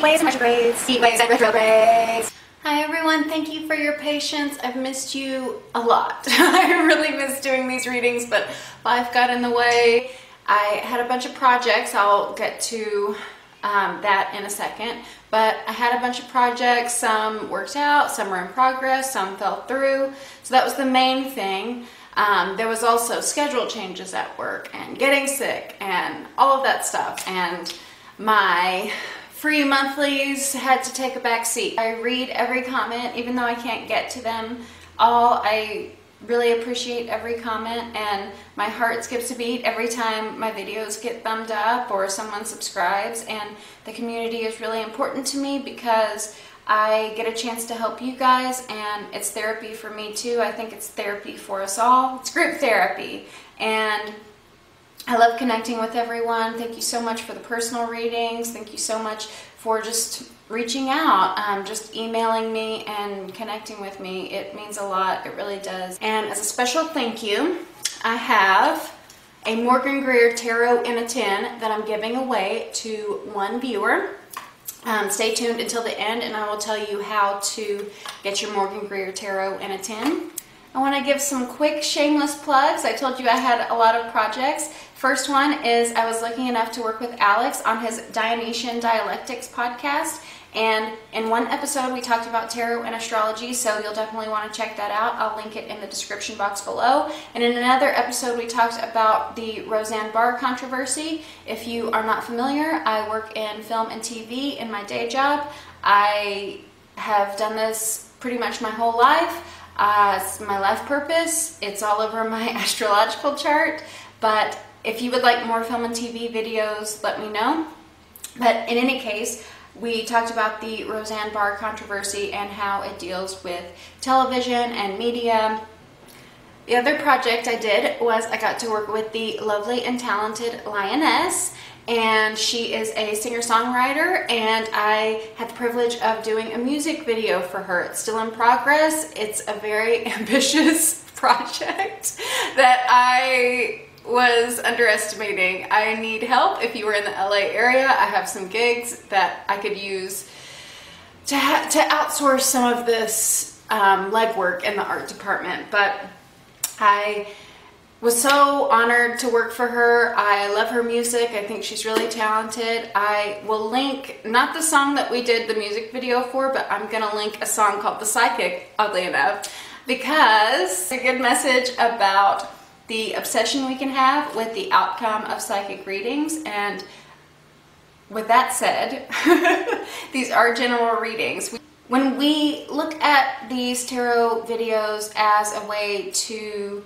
heat waves and retrogrades. Heat waves and retrogrades. Hi everyone, thank you for your patience. I've missed you a lot. I really miss doing these readings, but life got in the way. I had a bunch of projects. I'll get to that in a second, but I had a bunch of projects. Some worked out, some were in progress, some fell through. So that was the main thing. There was also schedule changes at work and getting sick and all of that stuff. And my free monthlies had to take a back seat. I read every comment, even though I can't get to them all. I really appreciate every comment, and my heart skips a beat every time my videos get thumbed up or someone subscribes. And the community is really important to me because I get a chance to help you guys, and it's therapy for me too. I think it's therapy for us all. It's group therapy, and I love connecting with everyone. Thank you so much for the personal readings. Thank you so much for just reaching out, just emailing me and connecting with me. It means a lot. It really does. And as a special thank you, I have a Morgan-GREER Tarot in a Tin that I'm giving away to one viewer. Stay tuned until the end and I will tell you how to get your Morgan-GREER Tarot in a Tin. I want to give some quick shameless plugs. I told you I had a lot of projects. First one is I was lucky enough to work with Alex on his Dionysian Dialectics podcast. And in one episode we talked about tarot and astrology, so you'll definitely want to check that out. I'll link it in the description box below. And in another episode we talked about the Roseanne Barr controversy. If you are not familiar, I work in film and TV in my day job. I have done this pretty much my whole life. It's my life purpose. It's all over my astrological chart. But if you would like more film and TV videos, let me know. But in any case, we talked about the Roseanne Barr controversy and how it deals with television and media. The other project I did was I got to work with the lovely and talented Liokness, and she is a singer-songwriter, and I had the privilege of doing a music video for her. It's still in progress. It's a very ambitious project that I was underestimating. I need help. If you were in the LA area, I have some gigs that I could use to outsource some of this legwork in the art department, but I was so honored to work for her. I love her music. I think she's really talented. I will link, not the song that we did the music video for, but I'm gonna link a song called The Psychic, oddly enough, because it's a good message about the obsession we can have with the outcome of psychic readings. And with that said, these are general readings. When we look at these tarot videos as a way to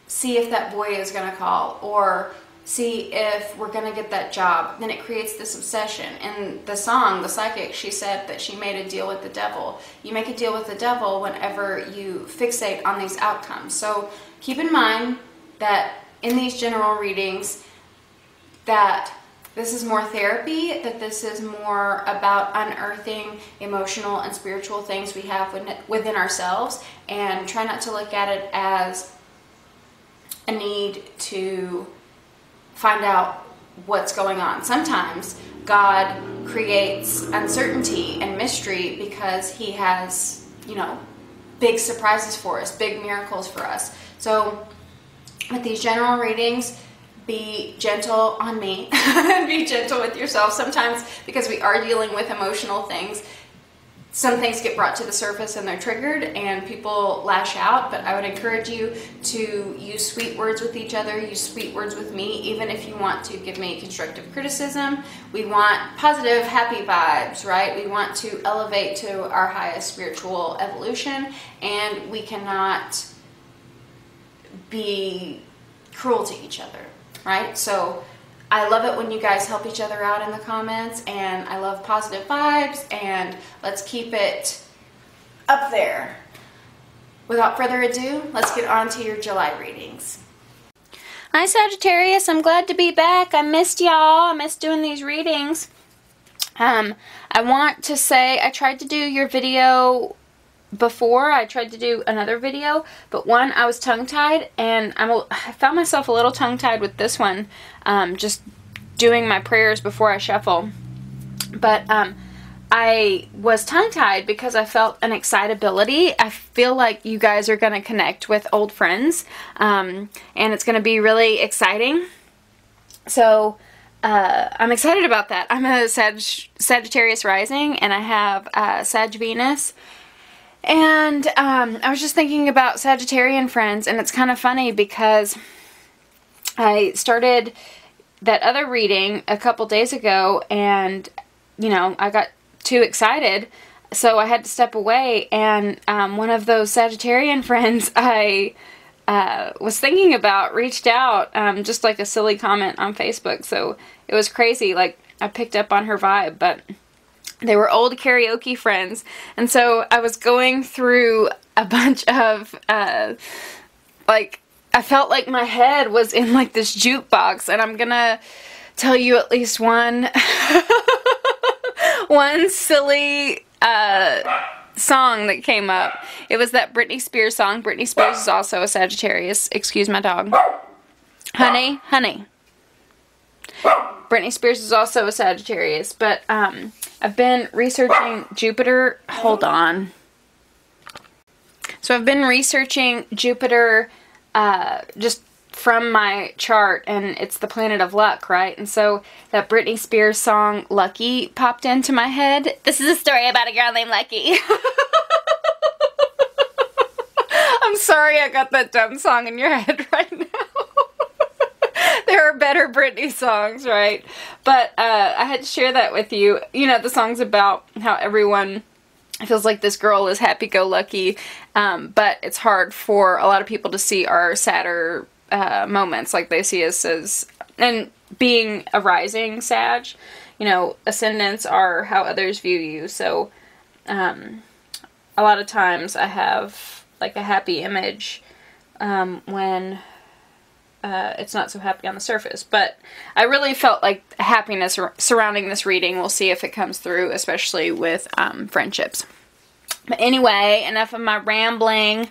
see if that boy is going to call or see if we're going to get that job, then it creates this obsession. In the song, The Psychic, she said that she made a deal with the devil. You make a deal with the devil whenever you fixate on these outcomes. So keep in mind that in these general readings that this is more therapy, that this is more about unearthing emotional and spiritual things we have within ourselves, and try not to look at it as a need to find out what's going on. Sometimes God creates uncertainty and mystery because he has, you know, big surprises for us, big miracles for us. So with these general readings, be gentle on me and be gentle with yourself sometimes, because we are dealing with emotional things. Some things get brought to the surface and they're triggered and people lash out, but I would encourage you to use sweet words with each other, use sweet words with me, even if you want to give me constructive criticism. We want positive, happy vibes, right? We want to elevate to our highest spiritual evolution, and we cannot be cruel to each other, right? So I love it when you guys help each other out in the comments, and I love positive vibes, and let's keep it up there. Without further ado, let's get on to your July readings. Hi Sagittarius, I'm glad to be back. I missed y'all. I missed doing these readings. I want to say I tried to do your video before. I tried to do another video, but one, I was tongue-tied, and I found myself a little tongue-tied with this one, just doing my prayers before I shuffle. But I was tongue-tied because I felt an excitability. I feel like you guys are going to connect with old friends, and it's going to be really exciting. So I'm excited about that. I'm a Sagittarius rising, and I have Sag Venus. And I was just thinking about Sagittarian friends, and it's kind of funny because I started that other reading a couple days ago, and, you know, I got too excited, so I had to step away, and one of those Sagittarian friends I was thinking about reached out, just like a silly comment on Facebook, so it was crazy. Like, I picked up on her vibe, but they were old karaoke friends, and so I was going through a bunch of, like, I felt like my head was in, like, this jukebox, and I'm gonna tell you at least one one silly song that came up. It was that Britney Spears song. Britney Spears is also a Sagittarius. Excuse my dog. Honey, honey. Britney Spears is also a Sagittarius, but I've been researching Jupiter. Hold on. So I've been researching Jupiter just from my chart, and it's the planet of luck, right? And so that Britney Spears song Lucky popped into my head. This is a story about a girl named Lucky. I'm sorry I got that dumb song in your head right now. There are better Britney songs, right? But I had to share that with you. You know, the song's about how everyone feels like this girl is happy-go-lucky, but it's hard for a lot of people to see our sadder moments. Like, they see us as, and being a rising Sag, you know, ascendants are how others view you. So a lot of times I have like a happy image when it's not so happy on the surface. But I really felt like happiness surrounding this reading. We'll see if it comes through, especially with friendships. But anyway, enough of my rambling.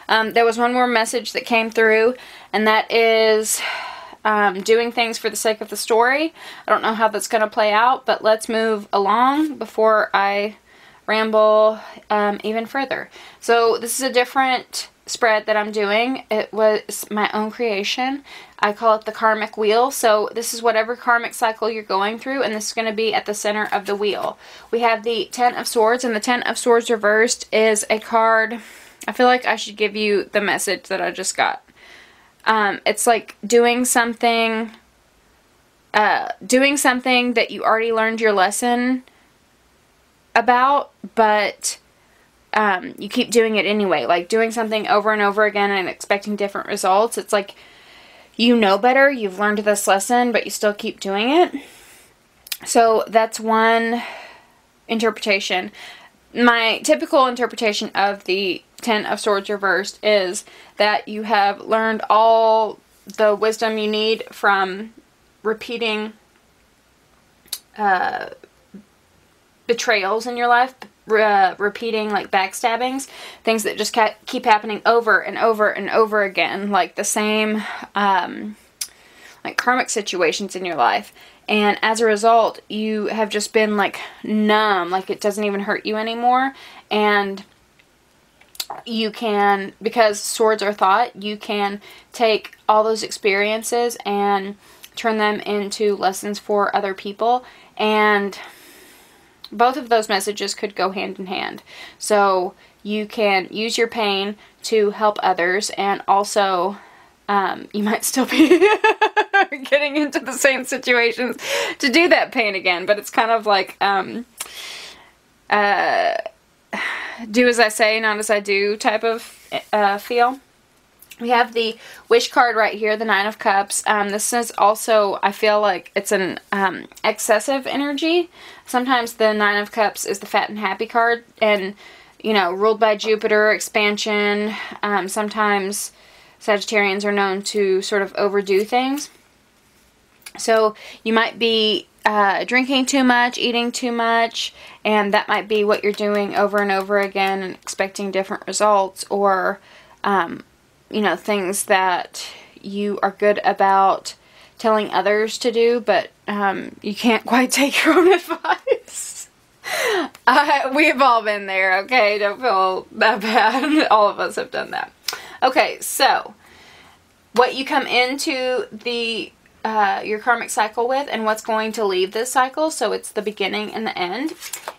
There was one more message that came through, and that is doing things for the sake of the story. I don't know how that's going to play out, but let's move along before I ramble even further. So this is a different spread that I'm doing. It was my own creation. I call it the karmic wheel. So this is whatever karmic cycle you're going through, and this is going to be at the center of the wheel. We have the Ten of Swords, and the Ten of Swords reversed is a card. I feel like I should give you the message that I just got. It's like doing something that you already learned your lesson about, but you keep doing it anyway. Like doing something over and over again and expecting different results. It's like you know better, you've learned this lesson, but you still keep doing it. So that's one interpretation. My typical interpretation of the Ten of Swords reversed is that you have learned all the wisdom you need from repeating betrayals in your life, repeating like backstabbings, things that just keep happening over and over and over again, like the same like karmic situations in your life. And as a result, you have just been like numb, like it doesn't even hurt you anymore. And you can, because swords are thought, you can take all those experiences and turn them into lessons for other people. And both of those messages could go hand in hand. So you can use your pain to help others, and also you might still be getting into the same situations to do that pain again, but it's kind of like do as I say, not as I do type of feel. We have the Wish card right here, the Nine of Cups. This is also, I feel like it's an excessive energy. Sometimes the Nine of Cups is the Fat and Happy card, and, you know, ruled by Jupiter, expansion. Sometimes Sagittarians are known to sort of overdo things. So you might be drinking too much, eating too much, and that might be what you're doing over and over again and expecting different results, or you know, things that you are good about telling others to do, but you can't quite take your own advice. We've all been there, okay? Don't feel that bad. All of us have done that. Okay, so what you come into the your karmic cycle with and what's going to leave this cycle, so it's the beginning and the end,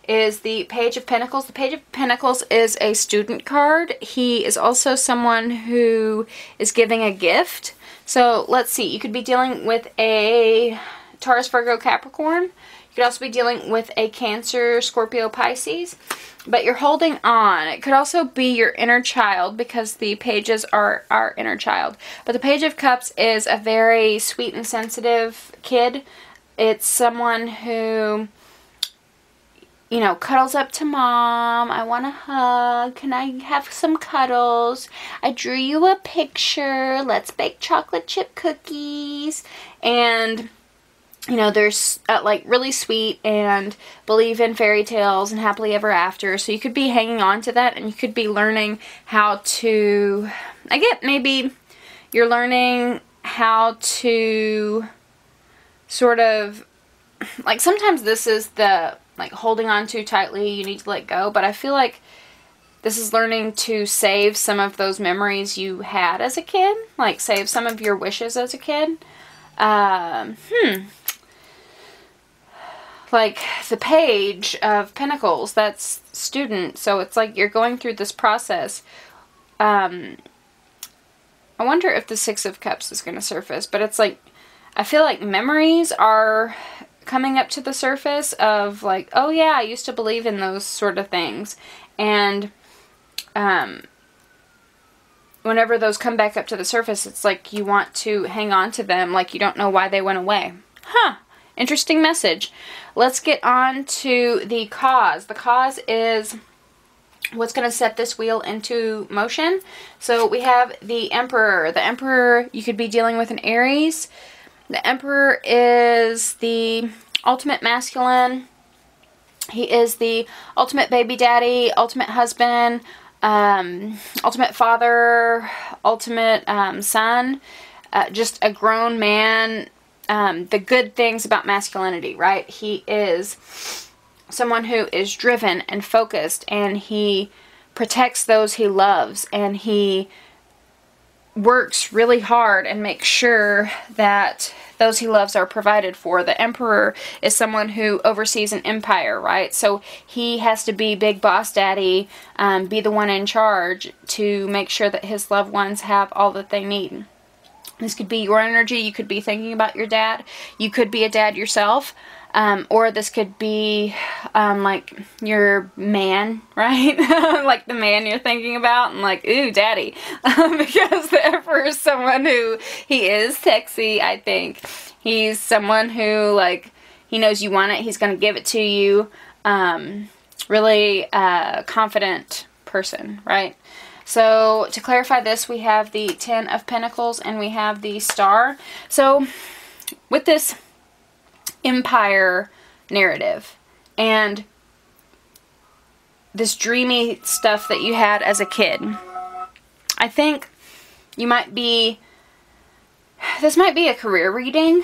is the Page of Pentacles. The Page of Pentacles is a student card. He is also someone who is giving a gift. So let's see, you could be dealing with a Taurus, Virgo, Capricorn. You could also be dealing with a Cancer, Scorpio, Pisces. But you're holding on. It could also be your inner child, because the pages are our inner child. But the Page of Cups is a very sweet and sensitive kid. It's someone who, you know, cuddles up to mom. I want a hug. Can I have some cuddles? I drew you a picture. Let's bake chocolate chip cookies. And you know, there's like really sweet and believe in fairy tales and happily ever after. So you could be hanging on to that, and you could be learning how to, I get maybe you're learning how to sort of, like sometimes this is the, like holding on too tightly, you need to let go. But I feel like this is learning to save some of those memories you had as a kid. Like save some of your wishes as a kid. Like the Page of Pentacles, that's student, so it's like you're going through this process. I wonder if the Six of Cups is going to surface, but it's like, I feel like memories are coming up to the surface of like, oh yeah, I used to believe in those sort of things. And whenever those come back up to the surface, it's like you want to hang on to them, like you don't know why they went away. Huh. Interesting message. Let's get on to the cause. The cause is what's going to set this wheel into motion. So we have the Emperor. The Emperor, you could be dealing with an Aries. The Emperor is the ultimate masculine. He is the ultimate baby daddy, ultimate husband, ultimate father, ultimate son, just a grown man. The good things about masculinity, right? He is someone who is driven and focused, and he protects those he loves, and he works really hard and makes sure that those he loves are provided for. The Emperor is someone who oversees an empire, right? So he has to be big boss daddy, be the one in charge to make sure that his loved ones have all that they need. This could be your energy. You could be thinking about your dad. You could be a dad yourself. Or this could be like your man, right? Like the man you're thinking about, and like, ooh, daddy. Because the Emperor is someone who, he is sexy, I think. He's someone who, like, he knows you want it. He's going to give it to you. Really confident person, right? So, to clarify this, we have the Ten of Pentacles and we have the Star. So, with this empire narrative and this dreamy stuff that you had as a kid, I think you might be, this might be a career reading.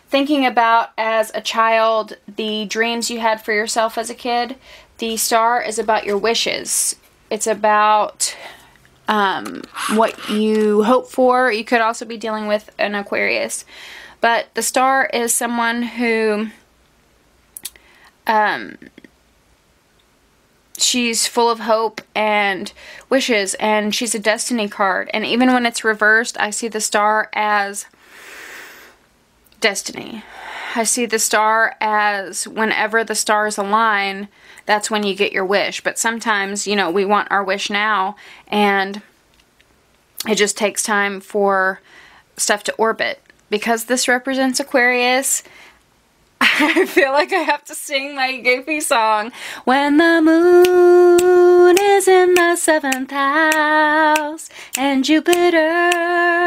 Thinking about as a child, the dreams you had for yourself as a kid. The Star is about your wishes. It's about what you hope for. You could also be dealing with an Aquarius. But the Star is someone who she's full of hope and wishes, and she's a destiny card. And even when it's reversed, I see the Star as destiny. I see the Star as whenever the stars align, that's when you get your wish. But sometimes, you know, we want our wish now, and it just takes time for stuff to orbit. Because this represents Aquarius, I feel like I have to sing my goofy song. When the moon is in the 7th house and Jupiter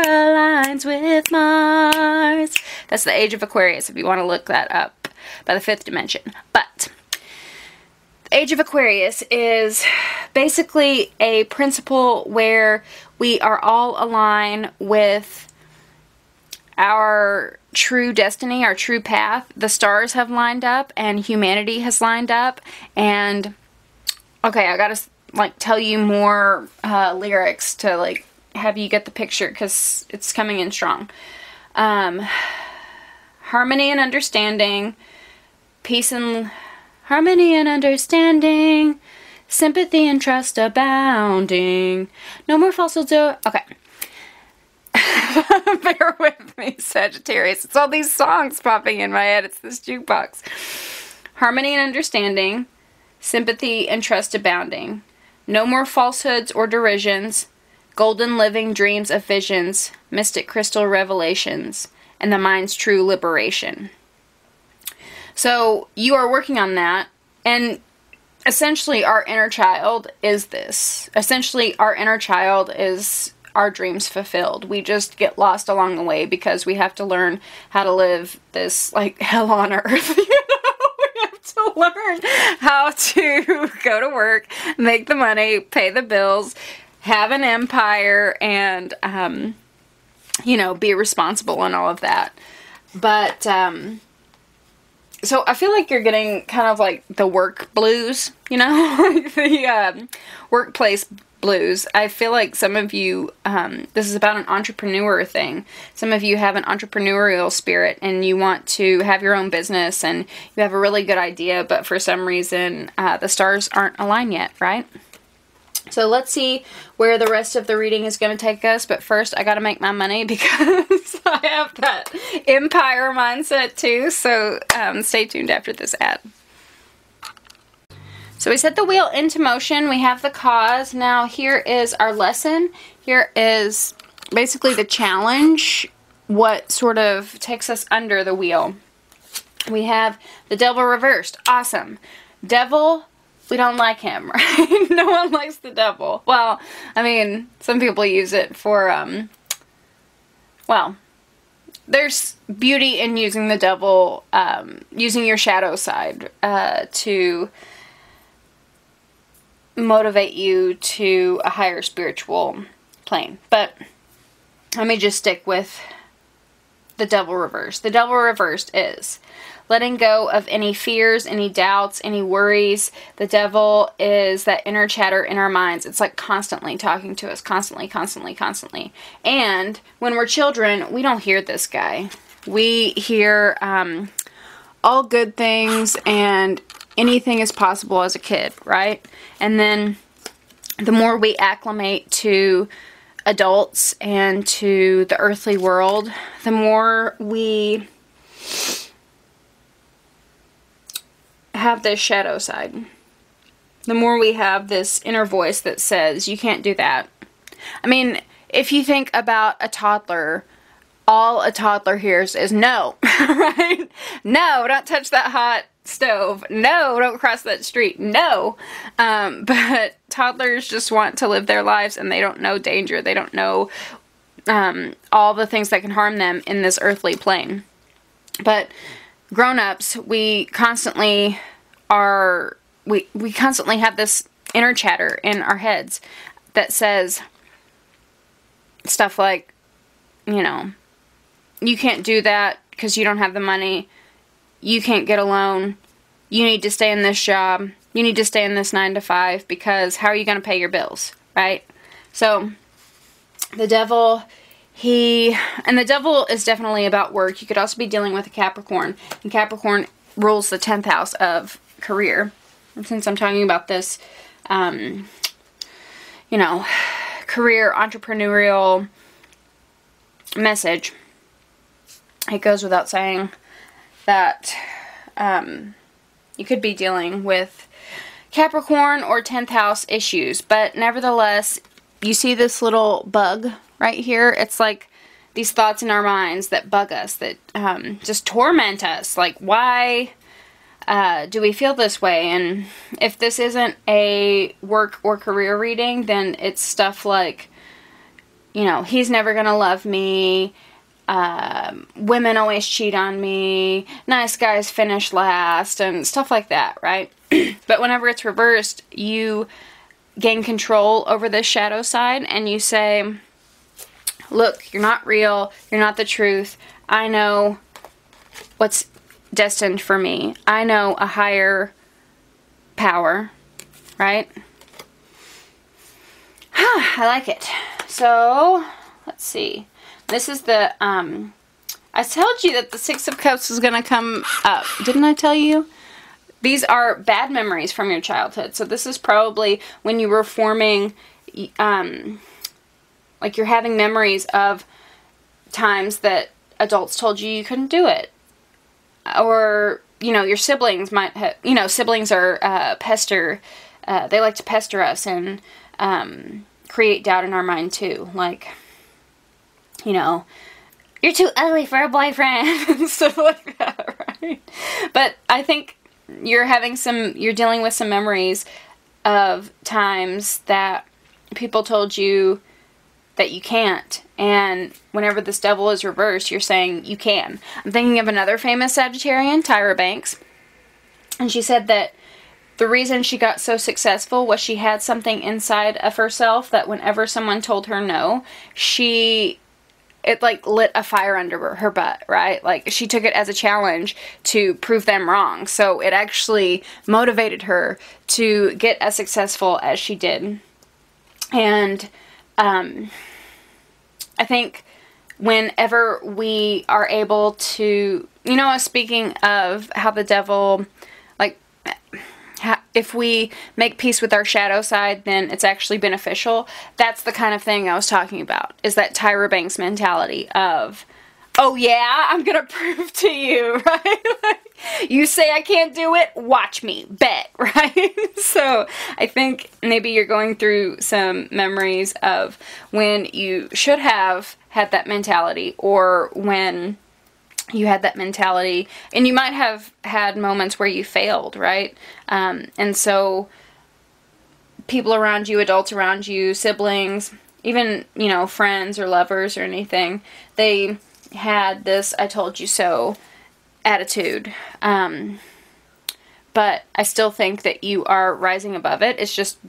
aligns with Mars. That's the age of Aquarius if you want to look that up by the 5th dimension. But the age of Aquarius is basically a principle where we are all aligned with our true destiny, our true path. The stars have lined up and humanity has lined up. And okay, I gotta like tell you more lyrics to like have you get the picture, because it's coming in strong. Harmony and understanding, peace and harmony and understanding, sympathy and trust abounding, no more falsehoods. Okay. Bear with me, Sagittarius. It's all these songs popping in my head. It's this jukebox. Harmony and understanding, sympathy and trust abounding, no more falsehoods or derisions, golden living dreams of visions, mystic crystal revelations, and the mind's true liberation. So you are working on that, and essentially our inner child is this. Essentially our inner child is our dreams fulfilled. We just get lost along the way because we have to learn how to live this like hell on earth, you know? We have to learn how to go to work, make the money, pay the bills, have an empire, and you know, be responsible and all of that. But so I feel like you're getting kind of like the work blues, you know, like the workplace blues. I feel like some of you, this is about an entrepreneur thing. Some of you have an entrepreneurial spirit and you want to have your own business and you have a really good idea, but for some reason the stars aren't aligned yet, right? So let's see where the rest of the reading is going to take us. But first, I got to make my money because I have that empire mindset too. So stay tuned after this ad. So we set the wheel into motion. We have the cause. Now here is our lesson. Here is basically the challenge. What sort of takes us under the wheel. We have the devil reversed. Awesome. Devil, we don't like him, right? No one likes the devil. Well, I mean, some people use it for, well, there's beauty in using the devil, using your shadow side to motivate you to a higher spiritual plane. But let me just stick with the devil reversed. The devil reversed is letting go of any fears, any doubts, any worries. The devil is that inner chatter in our minds. It's like constantly talking to us, constantly, constantly, constantly. And when we're children, we don't hear this guy. We hear all good things and anything is possible as a kid, right? And then the more we acclimate to adults and to the earthly world, the more we have this shadow side. The more we have this inner voice that says, you can't do that. I mean, if you think about a toddler, all a toddler hears is no, right? No, don't touch that hot stove. No, don't cross that street. No. But toddlers just want to live their lives and they don't know danger. They don't know all the things that can harm them in this earthly plane. But grown-ups, we constantly have this inner chatter in our heads that says stuff like, you know, you can't do that because you don't have the money. You can't get a loan. You need to stay in this job. You need to stay in this 9-to-5 because how are you going to pay your bills, right? So the devil, and the devil is definitely about work. You could also be dealing with a Capricorn, and Capricorn rules the 10th house of career. And since I'm talking about this, you know, career, entrepreneurial message, it goes without saying that you could be dealing with Capricorn or 10th house issues. But nevertheless, you see this little bug right here? It's like these thoughts in our minds that bug us, that just torment us. Like, why do we feel this way? And if this isn't a work or career reading, then it's stuff like, you know, he's never gonna love me. Women always cheat on me. Nice guys finish last. And stuff like that, right? But whenever it's reversed, you gain control over this shadow side and you say, look, you're not real. You're not the truth. I know what's destined for me. I know a higher power, right? I like it. So, let's see. This is the, I told you that the Six of Cups was going to come up. Didn't I tell you? These are bad memories from your childhood. So this is probably when you were forming, like you're having memories of times that adults told you you couldn't do it. Or, you know, your siblings might have, you know, siblings are they like to pester us and create doubt in our mind too. Like, you know, you're too ugly for a boyfriend and stuff like that, right? But I think you're dealing with some memories of times that people told you that you can't. And whenever this devil is reversed, you're saying you can. I'm thinking of another famous Sagittarian, Tyra Banks. And she said that the reason she got so successful was she had something inside of herself that whenever someone told her no, it like lit a fire under her butt, right? Like she took it as a challenge to prove them wrong. So it actually motivated her to get as successful as she did. And I think whenever we are able to, you know, speaking of how the devil, like, if we make peace with our shadow side, then it's actually beneficial. That's the kind of thing I was talking about, is that Tyra Banks mentality of, oh yeah, I'm gonna prove to you, right? Like, you say I can't do it, watch me, bet, right? So I think maybe you're going through some memories of when you should have had that mentality, or when you had that mentality, and you might have had moments where you failed, right? And so people around you, adults around you, siblings, even, you know, friends or lovers or anything, they had this "I told you so" attitude. But I still think that you are rising above it. It's just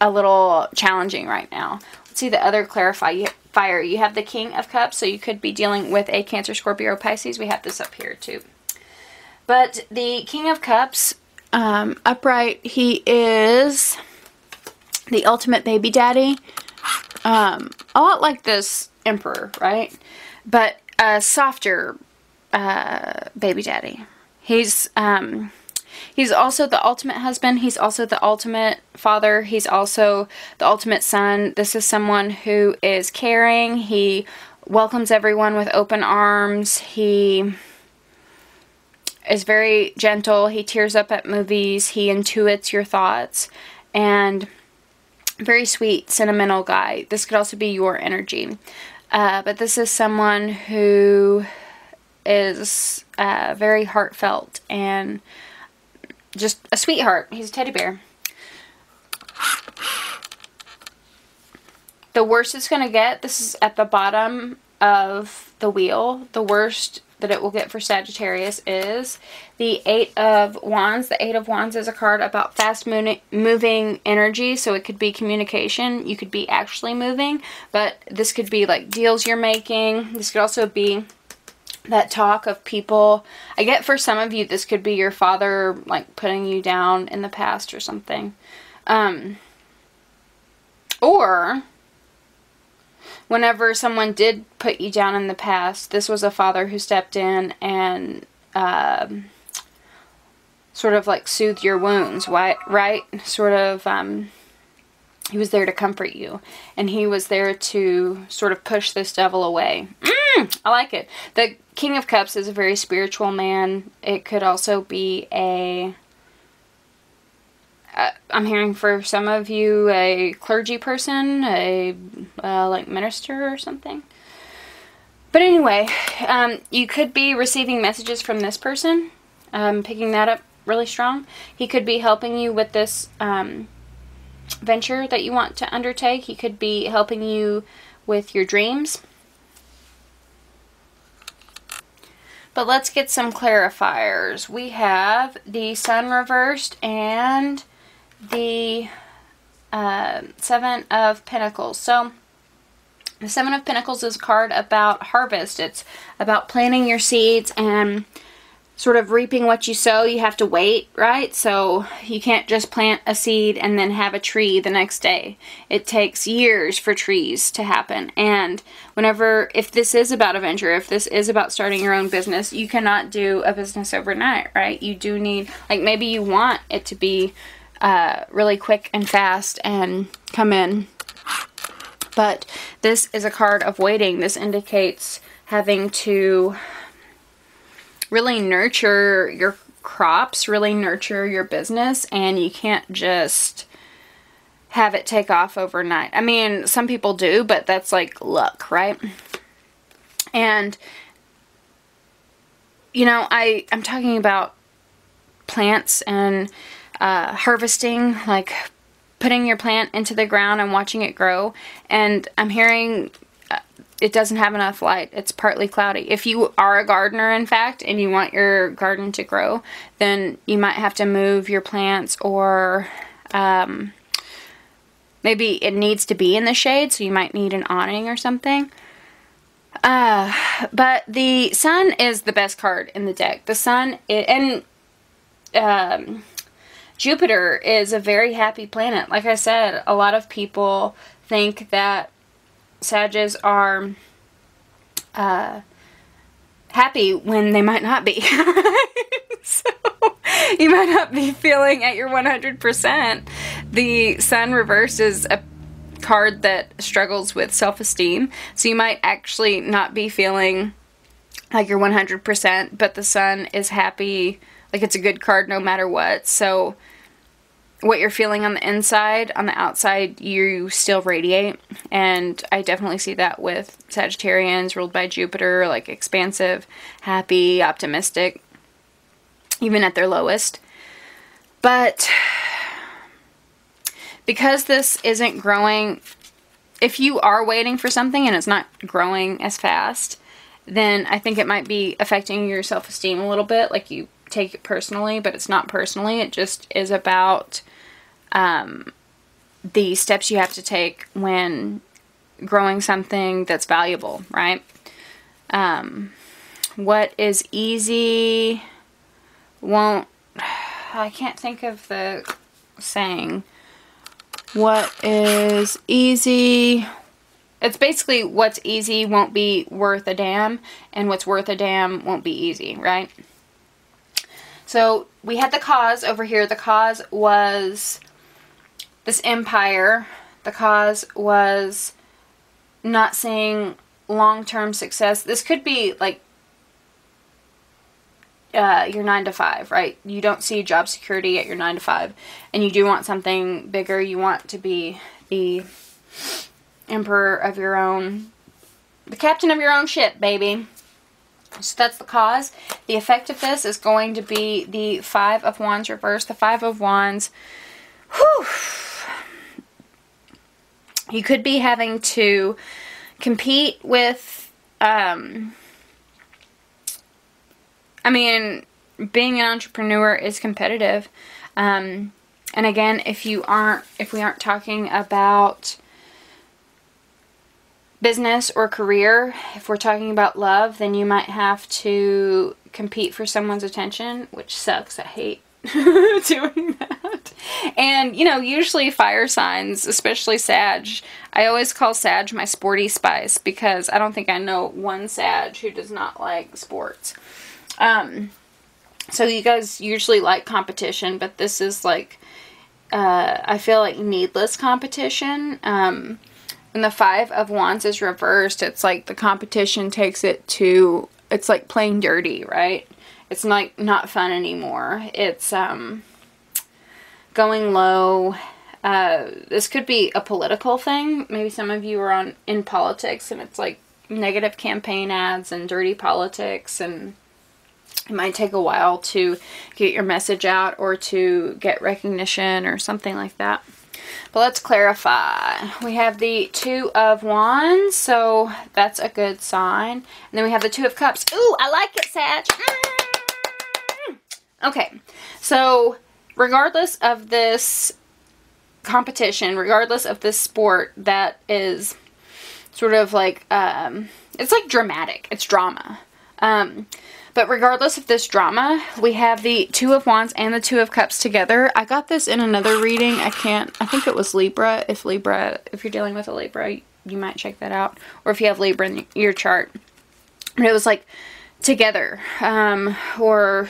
a little challenging right now. Let's see the other clarifier. You have the King of Cups, so you could be dealing with a Cancer, Scorpio, or Pisces. We have this up here too. But the King of Cups, upright, he is the ultimate baby daddy. A lot like this Emperor, right? But a softer baby daddy. He's also the ultimate husband. He's also the ultimate father. He's also the ultimate son. This is someone who is caring. He welcomes everyone with open arms. He is very gentle. He tears up at movies. He intuits your thoughts. And very sweet, sentimental guy. This could also be your energy. But this is someone who is very heartfelt and just a sweetheart. He's a teddy bear. The worst it's going to get, this is at the bottom of the wheel, the worst that it will get for Sagittarius is the Eight of Wands. The Eight of Wands is a card about fast moving energy, so it could be communication. You could be actually moving, but this could be like deals you're making. This could also be that talk of people. I get for some of you, this could be your father like putting you down in the past or something. Or whenever someone did put you down in the past, this was a father who stepped in and sort of like soothed your wounds, right? Sort of, he was there to comfort you, and he was there to sort of push this devil away. I like it. The King of Cups is a very spiritual man. It could also be I'm hearing for some of you a clergy person, like minister or something. But anyway, you could be receiving messages from this person, picking that up really strong. He could be helping you with this venture that you want to undertake. He could be helping you with your dreams. But let's get some clarifiers. We have the Sun reversed and the Seven of Pentacles. So The Seven of Pentacles is a card about harvest. It's about planting your seeds and sort of reaping what you sow. You have to wait, right? So you can't just plant a seed and then have a tree the next day. It takes years for trees to happen. And if this is about a venture, if this is about starting your own business, you cannot do a business overnight, right? You do need, like, maybe you want it to be really quick and fast and come in. But this is a card of waiting. This indicates having to really nurture your crops, really nurture your business, and you can't just have it take off overnight. I mean, some people do, but that's like luck, right? And, you know, I'm talking about plants and harvesting, like putting your plant into the ground and watching it grow, and I'm hearing it doesn't have enough light. It's partly cloudy. If you are a gardener, in fact, and you want your garden to grow, then you might have to move your plants, or maybe it needs to be in the shade, so you might need an awning or something. But the Sun is the best card in the deck. The Sun, and Jupiter is a very happy planet. Like I said, a lot of people think that Sages are happy when they might not be. So you might not be feeling at your 100%. The Sun reverse is a card that struggles with self-esteem. So you might actually not be feeling like you're 100%, but the Sun is happy. Like, it's a good card no matter what. So what you're feeling on the inside, on the outside, you still radiate. And I definitely see that with Sagittarians ruled by Jupiter, like expansive, happy, optimistic, even at their lowest. But because this isn't growing, if you are waiting for something and it's not growing as fast, then I think it might be affecting your self-esteem a little bit. Like, you take it personally, but it's not personally. It just is about the steps you have to take when growing something that's valuable, right? What is easy won't... I can't think of the saying. What is easy... It's basically what's easy won't be worth a damn, and what's worth a damn won't be easy, right? So we had the cause over here. The cause was this empire. The cause was not seeing long-term success. This could be like your 9 to 5, right? You don't see job security at your 9 to 5, and you do want something bigger. You want to be the emperor of your own, the captain of your own ship, baby. So that's the cause. The effect of this is going to be the 5 of Wands reverse. The 5 of Wands, whew, you could be having to compete with, I mean, being an entrepreneur is competitive. And again, if we aren't talking about business or career, if we're talking about love, then you might have to compete for someone's attention, which sucks. I hate doing that. And, you know, usually fire signs, especially Sag, I always call Sag my sporty spice, because I don't think I know one Sag who does not like sports. So you guys usually like competition, but this is like, I feel like needless competition. When the 5 of Wands is reversed, it's like the competition takes it to, it's like playing dirty, right? It's like not fun anymore. It's going low. This could be a political thing. Maybe some of you are in politics, and it's like negative campaign ads and dirty politics, and it might take a while to get your message out or to get recognition or something like that. But let's clarify. We have the 2 of Wands, so that's a good sign. And then we have the 2 of Cups. Ooh, I like it, Sag. Okay, so regardless of this competition, regardless of this sport that is sort of like, it's like dramatic. It's drama. But regardless of this drama, we have the Two of Wands and the Two of Cups together. I got this in another reading. I think it was Libra. If you're dealing with a Libra, you might check that out. Or if you have Libra in your chart. But it was like together. Oh,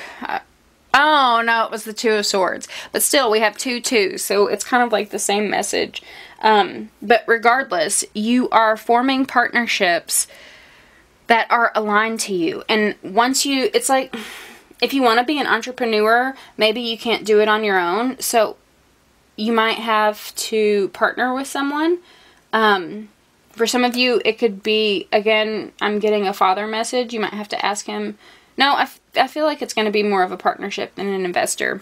no, it was the Two of Swords. But still, we have two twos. So it's kind of like the same message. But regardless, you are forming partnerships that are aligned to you. And once it's like, if you want to be an entrepreneur, maybe you can't do it on your own. So you might have to partner with someone. For some of you, it could be, again, I'm getting a father message. You might have to ask him. No, I feel like it's going to be more of a partnership than an investor.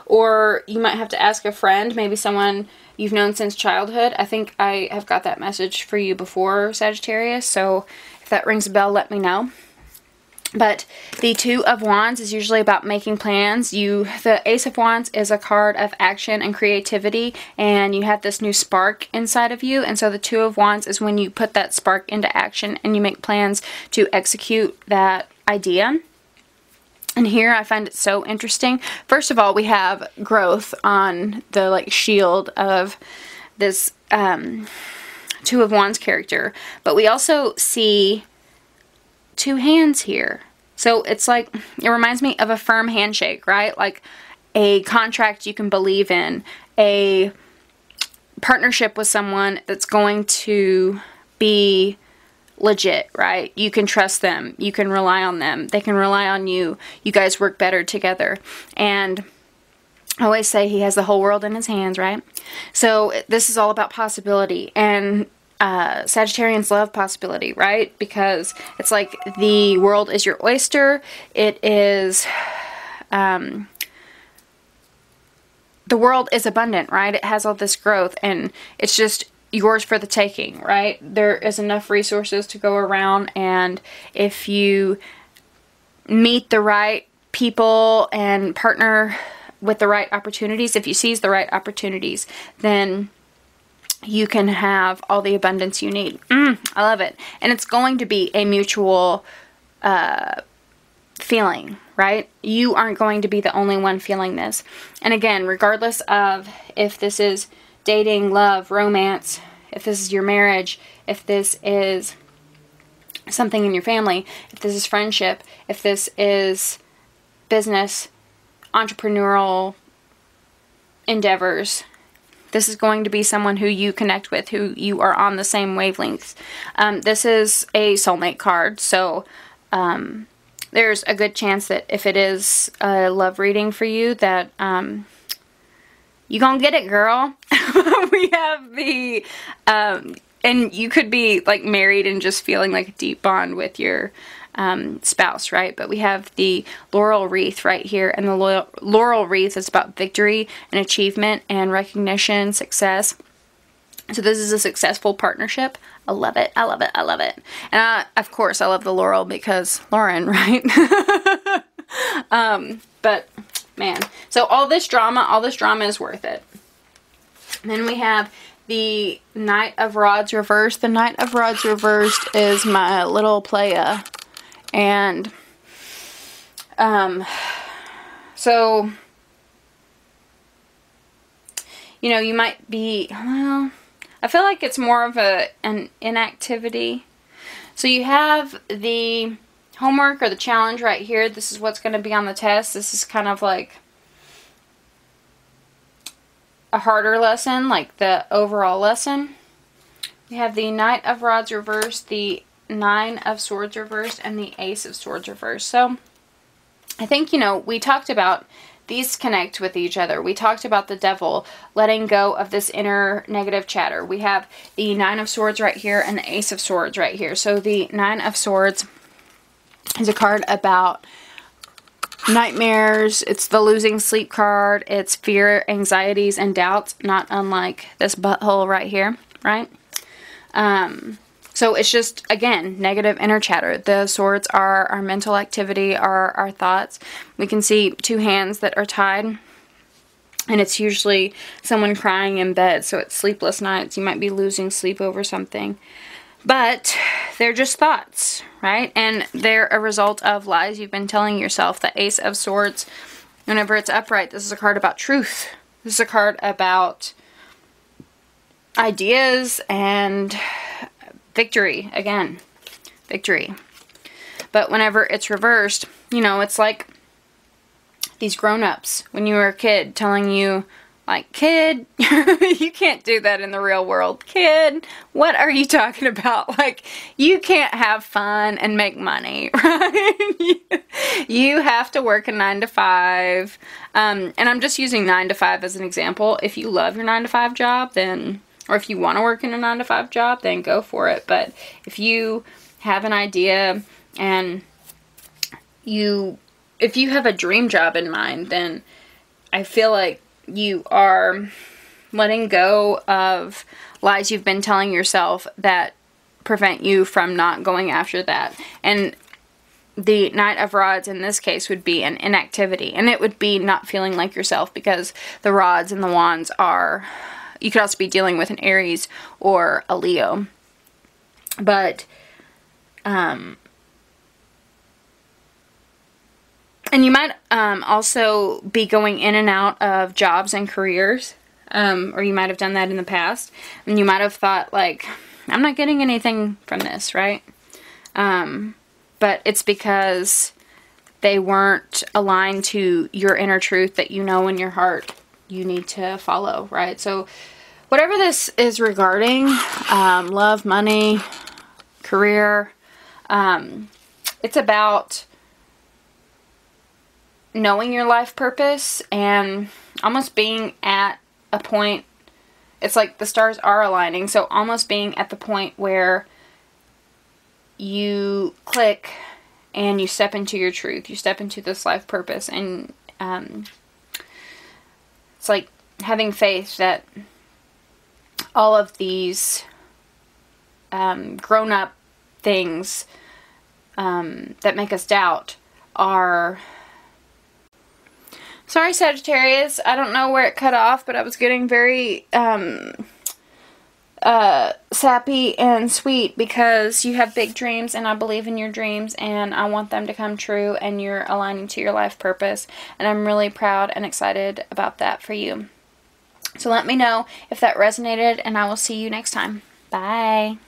Or you might have to ask a friend, maybe someone you've known since childhood. I think I have got that message for you before, Sagittarius, so if that rings a bell, let me know. But the Two of Wands is usually about making plans. The Ace of Wands is a card of action and creativity, and you have this new spark inside of you, and so the Two of Wands is when you put that spark into action and you make plans to execute that idea. And here I find it so interesting. First of all, we have growth on the like shield of this Two of Wands character. But we also see two hands here. So it's like, it reminds me of a firm handshake, right? Like a contract you can believe in. A partnership with someone that's going to be legit, right? You can trust them. You can rely on them. They can rely on you. You guys work better together. And I always say he has the whole world in his hands, right? So this is all about possibility. And Sagittarians love possibility, right? Because it's like the world is your oyster. It is, the world is abundant, right? It has all this growth and it's just yours for the taking, right? There is enough resources to go around, and if you meet the right people and partner with the right opportunities, if you seize the right opportunities, then you can have all the abundance you need. I love it. And it's going to be a mutual feeling, right? You aren't going to be the only one feeling this. And again, regardless of if this is dating, love, romance, if this is your marriage, if this is something in your family, if this is friendship, if this is business, entrepreneurial endeavors, this is going to be someone who you connect with, who you are on the same wavelengths. This is a soulmate card, so there's a good chance that if it is a love reading for you, that you gonna get it, girl. We have the, and you could be like married and just feeling like a deep bond with your spouse, right? But we have the laurel wreath right here, and the laurel wreath is about victory and achievement and recognition, success. So this is a successful partnership. I love it. I love it. I love it. And of course, I love the laurel because Lauren, right? But man, so all this drama is worth it. And then we have the Knight of Rods reversed. The Knight of Rods reversed is my little playa. And, so, you know, you might be, well, I feel like it's more of an inactivity. So you have the homework or the challenge right here. This is what's going to be on the test. This is kind of like a harder lesson, like the overall lesson. We have the Knight of Rods reversed, the Nine of Swords reversed, and the Ace of Swords reversed. So I think, you know, we talked about these connect with each other. We talked about the devil letting go of this inner negative chatter. We have the Nine of Swords right here and the Ace of Swords right here. So the Nine of Swords is a card about nightmares. It's the losing sleep card. It's fear, anxieties, and doubts, not unlike this butthole right here, right? So it's just, again, negative inner chatter. The swords are our mental activity, our thoughts. We can see two hands that are tied. And it's usually someone crying in bed, so it's sleepless nights. You might be losing sleep over something. But they're just thoughts, right? And they're a result of lies you've been telling yourself. The Ace of Swords, whenever it's upright, this is a card about truth. This is a card about ideas and victory. Again, victory. But whenever it's reversed, you know, it's like these grown-ups when you were a kid telling you, like, kid, you can't do that in the real world. Kid, what are you talking about? Like, you can't have fun and make money, right? You have to work a 9 to 5. And I'm just using 9 to 5 as an example. If you love your 9 to 5 job, then, or if you want to work in a 9 to 5 job, then go for it. But if you have an idea and if you have a dream job in mind, then I feel like you are letting go of lies you've been telling yourself that prevent you from not going after that. And the Knight of Rods in this case would be an inactivity. And it would be not feeling like yourself, because the rods and the wands are, you could also be dealing with an Aries or a Leo. But, and you might also be going in and out of jobs and careers, or you might have done that in the past, and you might have thought, like, I'm not getting anything from this, right? But it's because they weren't aligned to your inner truth that you know in your heart you need to follow, right? So whatever this is regarding, love, money, career, it's about knowing your life purpose and almost being at a point, it's like the stars are aligning, so almost being at the point where you click and you step into your truth, you step into this life purpose, and it's like having faith that all of these grown-up things that make us doubt are... Sorry, Sagittarius, I don't know where it cut off, but I was getting very sappy and sweet because you have big dreams, and I believe in your dreams, and I want them to come true, and you're aligning to your life purpose, and I'm really proud and excited about that for you. So let me know if that resonated, and I will see you next time. Bye.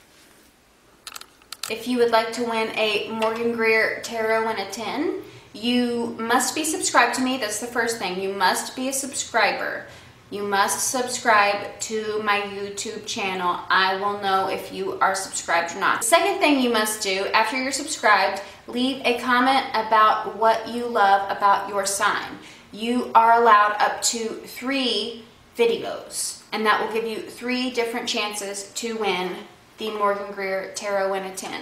If you would like to win a Morgan-GREER Tarot in a 10, you must be subscribed to me. That's the first thing. You must be a subscriber. You must subscribe to my YouTube channel. I will know if you are subscribed or not. The second thing you must do after you're subscribed, leave a comment about what you love about your sign. You are allowed up to 3 videos, and that will give you 3 different chances to win the Morgan-GREER Tarot in a 10.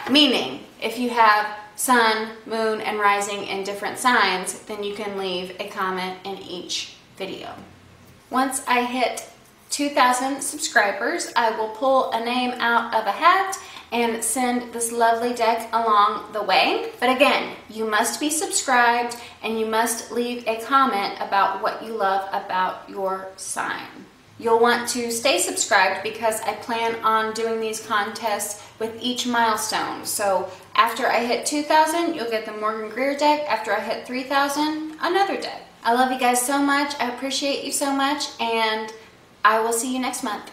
Meaning, if you have sun, moon, and rising in different signs, then you can leave a comment in each video. Once I hit 2,000 subscribers, I will pull a name out of a hat and send this lovely deck along the way. But again, you must be subscribed, and you must leave a comment about what you love about your sign. You'll want to stay subscribed because I plan on doing these contests with each milestone. So after I hit 2,000, you'll get the Morgan-GREER deck. After I hit 3,000, another deck. I love you guys so much. I appreciate you so much, and I will see you next month.